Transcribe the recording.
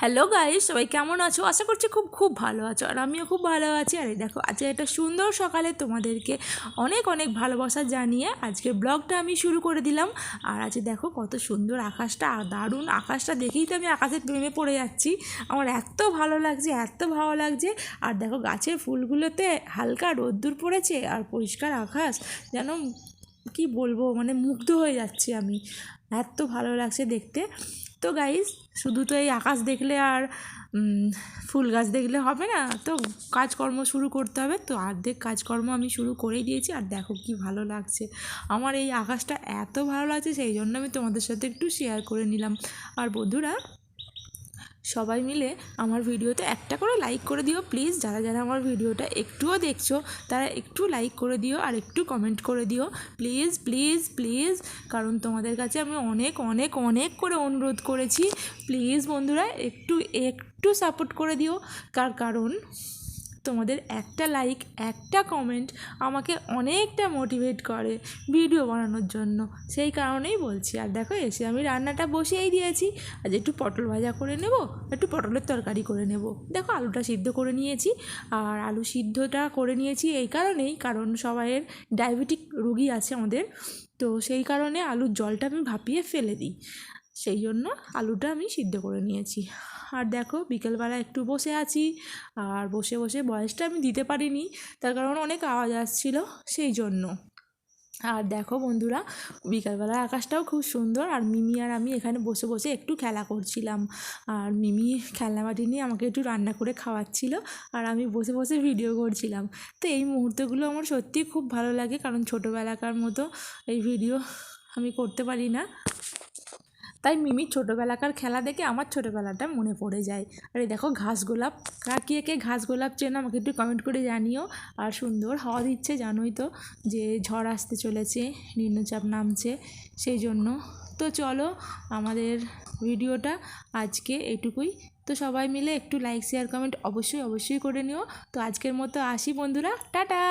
Hello guys, সবাই কেমন আছো? আশা করছি খুব খুব ভালো আছো, আর আমিও খুব ভালো আছি। আর এই দেখো, আজকে একটা সুন্দর সকালে তোমাদেরকে অনেক অনেক ভালোবাসা জানিয়ে আজকে ব্লগটা আমি শুরু করে দিলাম। আর আজকে দেখো কত সুন্দর আকাশটা, আর দারুণ আকাশটা দেখেই তো আমি আকাশের প্রেমে পড়ে যাচ্ছি। আমার এত ভালো লাগছে, এত ভালো লাগছে। আর দেখো গাছের ফুলগুলোতে হালকা রোদ্দুর পড়েছে আর পরিষ্কার আকাশ, যেন কি বলবো, মানে মুগ্ধ হয়ে যাচ্ছি আমি, এত ভালো লাগছে দেখতে। তো গাইস, শুধু তো এই আকাশ দেখলে আর ফুল গাছ দেখলে হবে না, তো কাজকর্ম শুরু করতে হবে। তো অর্ধেক কাজকর্ম আমি শুরু করেই দিয়েছি। আর দেখো কি ভালো লাগছে, আমার এই আকাশটা এত ভালো লাগছে, সেই জন্য আমি তোমাদের সাথে একটু শেয়ার করে নিলাম। আর বন্ধুরা, সবাই মিলে আমার ভিডিওতে একটা করে লাইক করে দিও প্লিজ। যারা যারা আমার ভিডিওটা একটুও দেখছো তারা একটু লাইক করে দিও আর একটু কমেন্ট করে দিও প্লিজ প্লিজ প্লিজ। কারণ তোমাদের কাছে আমি অনেক অনেক অনেক করে অনুরোধ করেছি, প্লিজ বন্ধুরা একটু একটু সাপোর্ট করে দিও। কারণ তোমাদের একটা লাইক, একটা কমেন্ট আমাকে অনেকটা মোটিভেট করে ভিডিও বানানোর জন্য, সেই কারণেই বলছি। আর দেখো, এসে আমি রান্নাটা বসিয়েই দিয়েছি। আজ একটু পটল ভাজা করে নেব, একটু পটলের তরকারি করে নেব। দেখো, আলুটা সিদ্ধ করে নিয়েছি। আর আলু সিদ্ধটা করে নিয়েছি এই কারণেই, কারণ সবাইয়ের ডায়াবেটিক রুগী আছে আমাদের, তো সেই কারণে আলুর জলটা আমি ভাপিয়ে ফেলে দিই, সেই জন্য আলুটা আমি সিদ্ধ করে নিয়েছি। আর দেখো, বিকেলবেলা একটু বসে আছি, আর বসে বসে ভয়েসটা আমি দিতে পারিনি, তার কারণ অনেক আওয়াজ আসছিল, সেই জন্য। আর দেখো বন্ধুরা, বিকালবেলা আকাশটাও খুব সুন্দর। আর মিমি আর আমি এখানে বসে বসে একটু খেলা করছিলাম। আর মিমি খেলনাবাটি নিয়ে আমাকে একটু রান্না করে খাওয়াচ্ছিল, আর আমি বসে বসে ভিডিও করছিলাম। তো এই মুহূর্তগুলো আমার সত্যিই খুব ভালো লাগে, কারণ ছোটোবেলাকার মতো এই ভিডিও আমি করতে পারি না। তাই মিমির ছোটোবেলাকার খেলা দেখে আমার ছোটোবেলাটা মনে পড়ে যায়। আর এই দেখো ঘাস গোলাপ, কে কে ঘাস গোলাপ চেনো আমাকে একটু কমেন্ট করে জানিও। আর সুন্দর হাওয়া দিচ্ছে, জানোই তো যে ঝড় আসতে চলেছে, নিম্নচাপ নামছে, সেই জন্য। তো চলো, আমাদের ভিডিওটা আজকে এটুকুই। তো সবাই মিলে একটু লাইক শেয়ার কমেন্ট অবশ্যই অবশ্যই করে নিও। তো আজকের মতো আসি বন্ধুরা, টাটা।